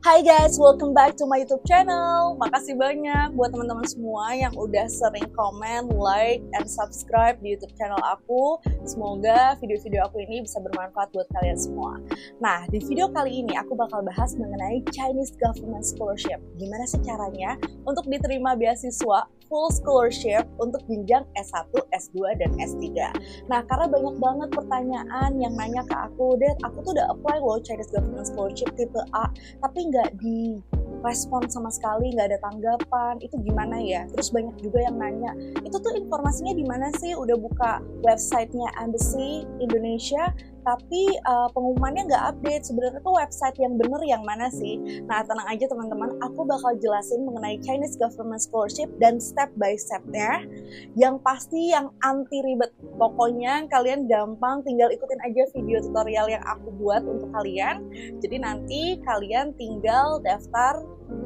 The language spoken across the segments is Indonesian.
Hai guys, welcome back to my YouTube channel. Makasih banyak buat teman-teman semua yang udah sering komen, like, and subscribe di YouTube channel aku. Semoga video-video aku ini bisa bermanfaat buat kalian semua. Nah, di video kali ini aku bakal bahas mengenai Chinese Government Scholarship. Gimana sih caranya untuk diterima beasiswa full scholarship untuk jenjang S1, S2, dan S3. Nah, karena banyak banget pertanyaan yang nanya ke aku, Dad, aku tuh udah apply loh Chinese Government Scholarship tipe A, tapi nggak direspon sama sekali, nggak ada tanggapan, itu gimana ya? Terus banyak juga yang nanya, itu tuh informasinya di mana sih? Udah buka websitenya Embassy Indonesia, tapi pengumumannya nggak update. Sebenarnya tuh website yang bener yang mana sih? Nah, tenang aja teman-teman, aku bakal jelasin mengenai Chinese Government Scholarship dan step by step-nya, yang pasti yang anti ribet. Pokoknya kalian gampang, tinggal ikutin aja video tutorial yang aku buat untuk kalian. Jadi nanti kalian tinggal daftar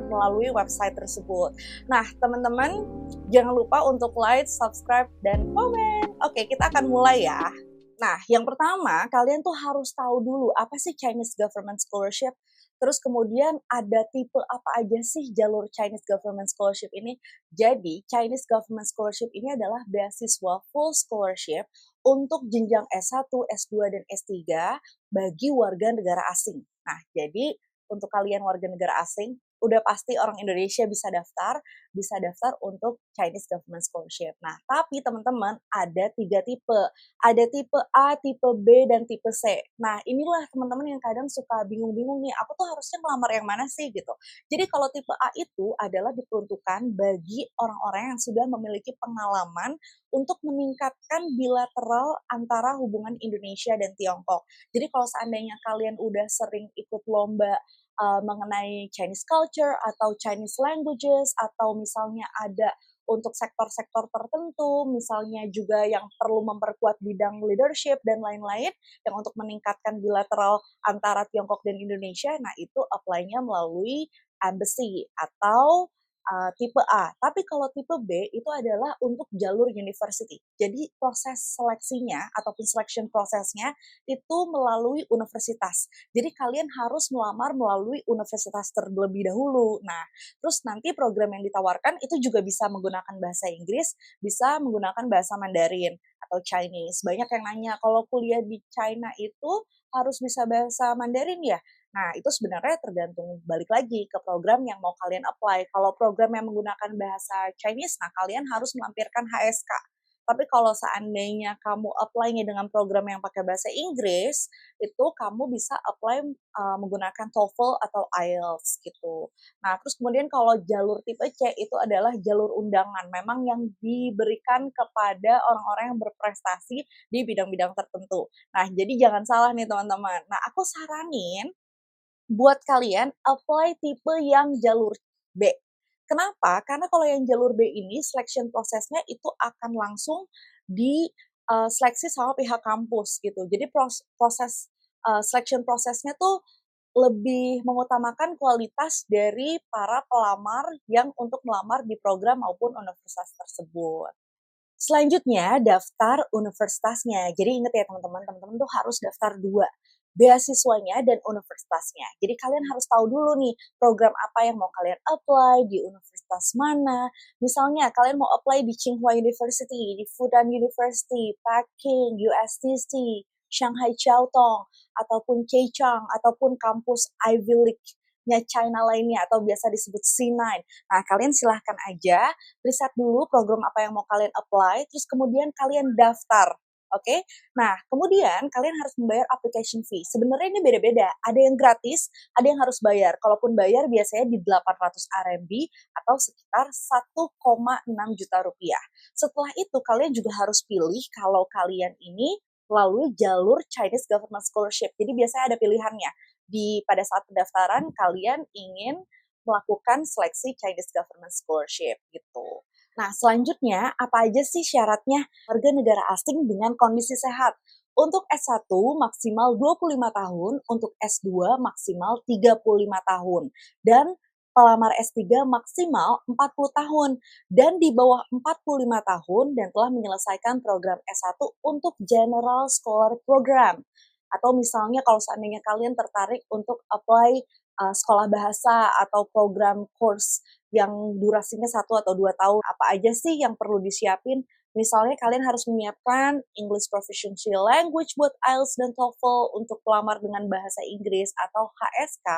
melalui website tersebut. Nah, teman-teman, jangan lupa untuk like, subscribe, dan komen. Oke, kita akan mulai ya. Nah, yang pertama, kalian tuh harus tahu dulu apa sih Chinese Government Scholarship. Terus kemudian ada tipe apa aja sih jalur Chinese Government Scholarship ini. Jadi, Chinese Government Scholarship ini adalah beasiswa full scholarship untuk jenjang S1, S2, dan S3 bagi warga negara asing. Nah, jadi untuk kalian warga negara asing, udah pasti orang Indonesia bisa daftar untuk Chinese Government Scholarship. Nah, tapi teman-teman ada 3 tipe. Ada tipe A, tipe B, dan tipe C. Nah, inilah teman-teman yang kadang suka bingung-bingung nih, aku tuh harusnya melamar yang mana sih gitu. Jadi kalau tipe A itu adalah diperuntukkan bagi orang-orang yang sudah memiliki pengalaman untuk meningkatkan bilateral antara hubungan Indonesia dan Tiongkok. Jadi kalau seandainya kalian udah sering ikut lomba mengenai Chinese culture atau Chinese languages, atau misalnya ada untuk sektor-sektor tertentu, misalnya juga yang perlu memperkuat bidang leadership dan lain-lain, yang untuk meningkatkan bilateral antara Tiongkok dan Indonesia, nah itu apply-nya melalui embassy atau tipe A. Tapi kalau tipe B itu adalah untuk jalur university. Jadi proses seleksinya ataupun selection prosesnya itu melalui universitas. Jadi kalian harus melamar melalui universitas terlebih dahulu. Nah, terus nanti program yang ditawarkan itu juga bisa menggunakan bahasa Inggris, bisa menggunakan bahasa Mandarin atau Chinese. Banyak yang nanya, kalau kuliah di China itu harus bisa bahasa Mandarin ya? Nah, itu sebenarnya tergantung balik lagi ke program yang mau kalian apply. Kalau program yang menggunakan bahasa Chinese, nah kalian harus melampirkan HSK. Tapi kalau seandainya kamu apply-nya dengan program yang pakai bahasa Inggris, itu kamu bisa apply menggunakan TOEFL atau IELTS gitu. Nah, terus kemudian kalau jalur tipe C itu adalah jalur undangan, memang yang diberikan kepada orang-orang yang berprestasi di bidang-bidang tertentu. Nah, jadi jangan salah nih teman-teman. Nah, aku saranin buat kalian apply tipe yang jalur B. Kenapa? Karena kalau yang jalur B ini selection prosesnya itu akan langsung di seleksi sama pihak kampus gitu. Jadi proses selection prosesnya tuh lebih mengutamakan kualitas dari para pelamar yang untuk melamar di program maupun universitas tersebut. Selanjutnya, daftar universitasnya. Jadi ingat ya teman-teman, teman-teman tuh harus daftar 2, beasiswanya dan universitasnya. Jadi kalian harus tahu dulu nih, program apa yang mau kalian apply, di universitas mana. Misalnya kalian mau apply di Tsinghua University, di Fudan University, Peking, USTC, Shanghai Chiao Tong, ataupun Keichang, ataupun kampus Ivy League-nya China lainnya, atau biasa disebut C9. Nah, kalian silahkan aja riset dulu program apa yang mau kalian apply, terus kemudian kalian daftar. Oke, nah kemudian kalian harus membayar application fee. Sebenarnya ini beda-beda, ada yang gratis, ada yang harus bayar. Kalaupun bayar biasanya di 800 RMB atau sekitar 1,6 juta rupiah. Setelah itu kalian juga harus pilih kalau kalian ini melalui jalur Chinese Government Scholarship. Jadi biasanya ada pilihannya. Pada saat pendaftaran kalian ingin melakukan seleksi Chinese Government Scholarship gitu. Nah, selanjutnya apa aja sih syaratnya warga negara asing dengan kondisi sehat? Untuk S1 maksimal 25 tahun, untuk S2 maksimal 35 tahun, dan pelamar S3 maksimal 40 tahun, dan di bawah 45 tahun dan telah menyelesaikan program S1 untuk General Scholar Program. Atau misalnya kalau seandainya kalian tertarik untuk apply sekolah bahasa atau program course yang durasinya 1 atau 2 tahun, apa aja sih yang perlu disiapin? Misalnya kalian harus menyiapkan English Proficiency Language buat IELTS dan TOEFL untuk pelamar dengan bahasa Inggris, atau HSK,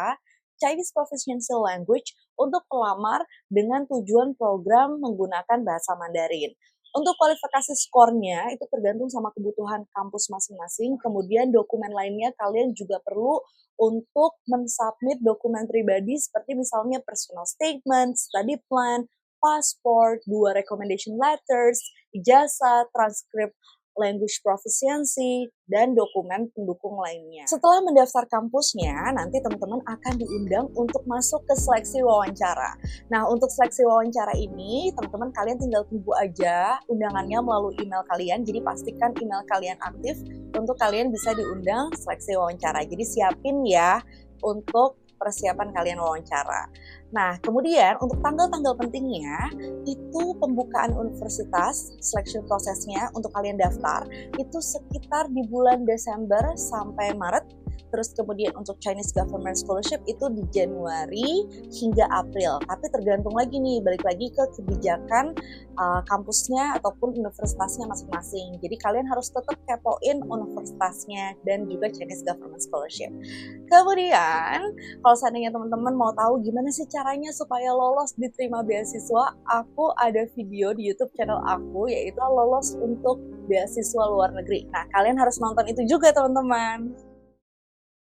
Chinese Proficiency Language untuk pelamar dengan tujuan program menggunakan bahasa Mandarin. Untuk kualifikasi skornya itu tergantung sama kebutuhan kampus masing-masing. Kemudian dokumen lainnya kalian juga perlu untuk mensubmit dokumen pribadi seperti misalnya personal statement, study plan, pasport, 2 recommendation letters, ijazah, transkrip language proficiency, dan dokumen pendukung lainnya. Setelah mendaftar kampusnya, nanti teman-teman akan diundang untuk masuk ke seleksi wawancara. Nah, untuk seleksi wawancara ini, teman-teman kalian tinggal tunggu aja undangannya melalui email kalian, jadi pastikan email kalian aktif untuk kalian bisa diundang seleksi wawancara. Jadi siapin ya untuk persiapan kalian wawancara. Nah, kemudian untuk tanggal-tanggal pentingnya, itu pembukaan universitas, selection prosesnya untuk kalian daftar, itu sekitar di bulan Desember sampai Maret. Terus kemudian untuk Chinese Government Scholarship itu di Januari hingga April. Tapi tergantung lagi nih, balik lagi ke kebijakan kampusnya ataupun universitasnya masing-masing. Jadi kalian harus tetap kepoin universitasnya dan juga Chinese Government Scholarship. Kemudian, kalau seandainya teman-teman mau tahu gimana sih caranya supaya lolos diterima beasiswa, aku ada video di YouTube channel aku, yaitu lolos untuk beasiswa luar negeri. Nah, kalian harus nonton itu juga teman-teman.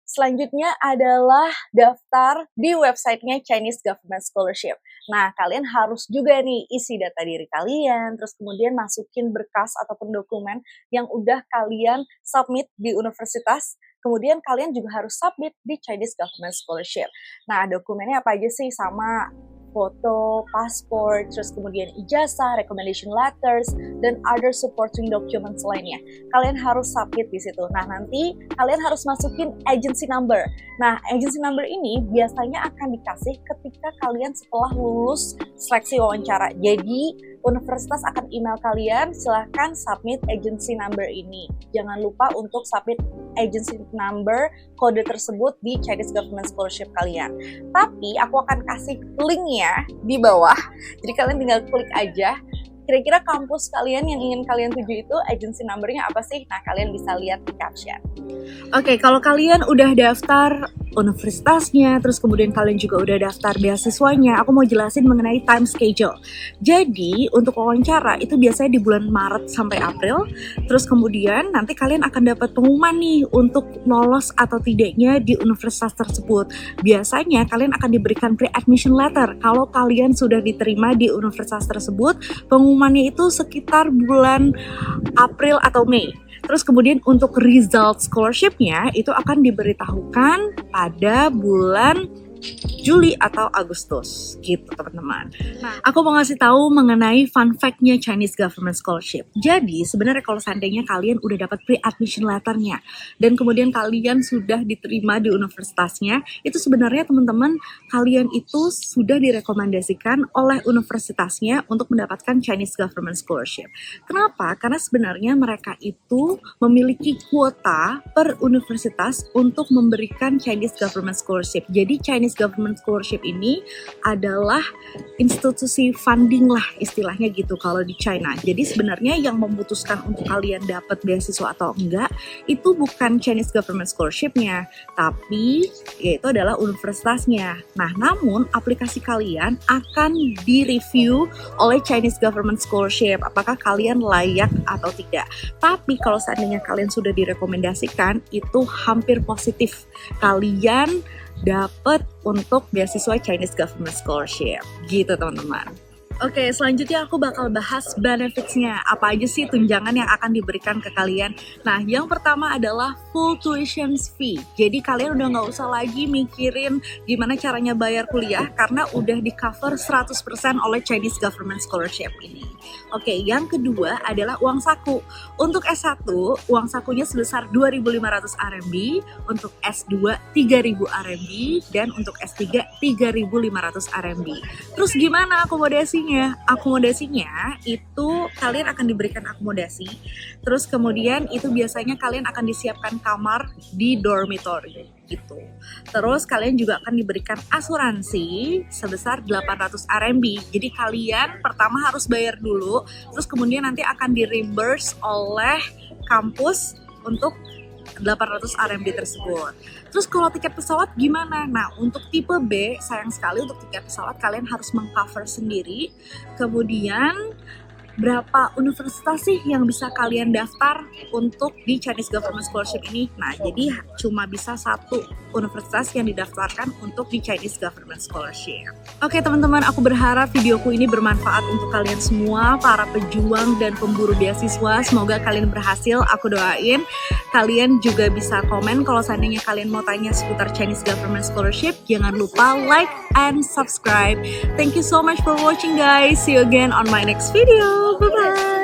Selanjutnya adalah daftar di websitenya Chinese Government Scholarship. Nah, kalian harus juga nih isi data diri kalian, terus kemudian masukin berkas ataupun dokumen yang udah kalian submit di universitas. Kemudian kalian juga harus submit di Chinese Government Scholarship. Nah, dokumennya apa aja sih? Sama foto, paspor, terus kemudian ijazah, recommendation letters, dan other supporting documents lainnya. Kalian harus submit di situ. Nah, nanti kalian harus masukin agency number. Nah, agency number ini biasanya akan dikasih ketika kalian setelah lulus seleksi wawancara. Jadi, universitas akan email kalian, silahkan submit agency number ini. Jangan lupa untuk submit agency number kode tersebut di Chinese Government Scholarship kalian. Tapi aku akan kasih linknya di bawah. Jadi kalian tinggal klik aja. Kira-kira kampus kalian yang ingin kalian tuju itu agency numbernya apa sih? Nah, kalian bisa lihat di caption. Oke, kalau kalian udah daftar universitasnya, terus kemudian kalian juga udah daftar beasiswanya, aku mau jelasin mengenai time schedule. Jadi, untuk wawancara itu biasanya di bulan Maret sampai April, terus kemudian nanti kalian akan dapat pengumuman nih untuk lolos atau tidaknya di universitas tersebut. Biasanya kalian akan diberikan pre-admission letter kalau kalian sudah diterima di universitas tersebut. Pengumumannya itu sekitar bulan April atau Mei. Terus kemudian untuk result scholarship-nya itu akan diberitahukan pada bulan Juli atau Agustus gitu teman-teman. Nah, aku mau ngasih tahu mengenai fun fact-nya Chinese Government Scholarship. Jadi sebenarnya kalau seandainya kalian udah dapat pre-admission letter-nya dan kemudian kalian sudah diterima di universitasnya, itu sebenarnya teman-teman kalian itu sudah direkomendasikan oleh universitasnya untuk mendapatkan Chinese Government Scholarship. Kenapa? Karena sebenarnya mereka itu memiliki kuota per universitas untuk memberikan Chinese Government Scholarship. Jadi Chinese Government Scholarship ini adalah institusi funding lah istilahnya gitu kalau di China. Jadi sebenarnya yang memutuskan untuk kalian dapat beasiswa atau enggak itu bukan Chinese Government Scholarship-nya, tapi yaitu adalah universitasnya. Nah, namun aplikasi kalian akan direview oleh Chinese Government Scholarship apakah kalian layak atau tidak. Tapi kalau seandainya kalian sudah direkomendasikan, itu hampir positif kalian dapat untuk beasiswa Chinese Government Scholarship gitu teman-teman. Oke, selanjutnya aku bakal bahas benefits-nya. Apa aja sih tunjangan yang akan diberikan ke kalian? Nah, yang pertama adalah full tuition fee. Jadi kalian udah nggak usah lagi mikirin gimana caranya bayar kuliah karena udah di cover 100% oleh Chinese Government Scholarship ini. Oke, yang kedua adalah uang saku. Untuk S1, uang sakunya sebesar 2.500 RMB, untuk S2 3.000 RMB, dan untuk S3 3.500 RMB. Terus gimana akomodasinya? akomodasinya. Akomodasinya itu kalian akan diberikan akomodasi, terus kemudian itu biasanya kalian akan disiapkan kamar di dormitory gitu. Terus kalian juga akan diberikan asuransi sebesar 800 RMB. Jadi kalian pertama harus bayar dulu, terus kemudian nanti akan di-reimburse oleh kampus untuk 800 RMB tersebut. Terus kalau tiket pesawat gimana? Nah, untuk tipe B, sayang sekali untuk tiket pesawat kalian harus mengcover sendiri. Kemudian berapa universitas sih yang bisa kalian daftar untuk di Chinese Government Scholarship ini? Nah, jadi cuma bisa satu universitas yang didaftarkan untuk di Chinese Government Scholarship. Oke teman-teman, aku berharap videoku ini bermanfaat untuk kalian semua, para pejuang dan pemburu beasiswa. Semoga kalian berhasil, aku doain. Kalian juga bisa komen kalau seandainya kalian mau tanya seputar Chinese Government Scholarship. Jangan lupa like and subscribe. Thank you so much for watching guys. See you again on my next video. Bye-bye.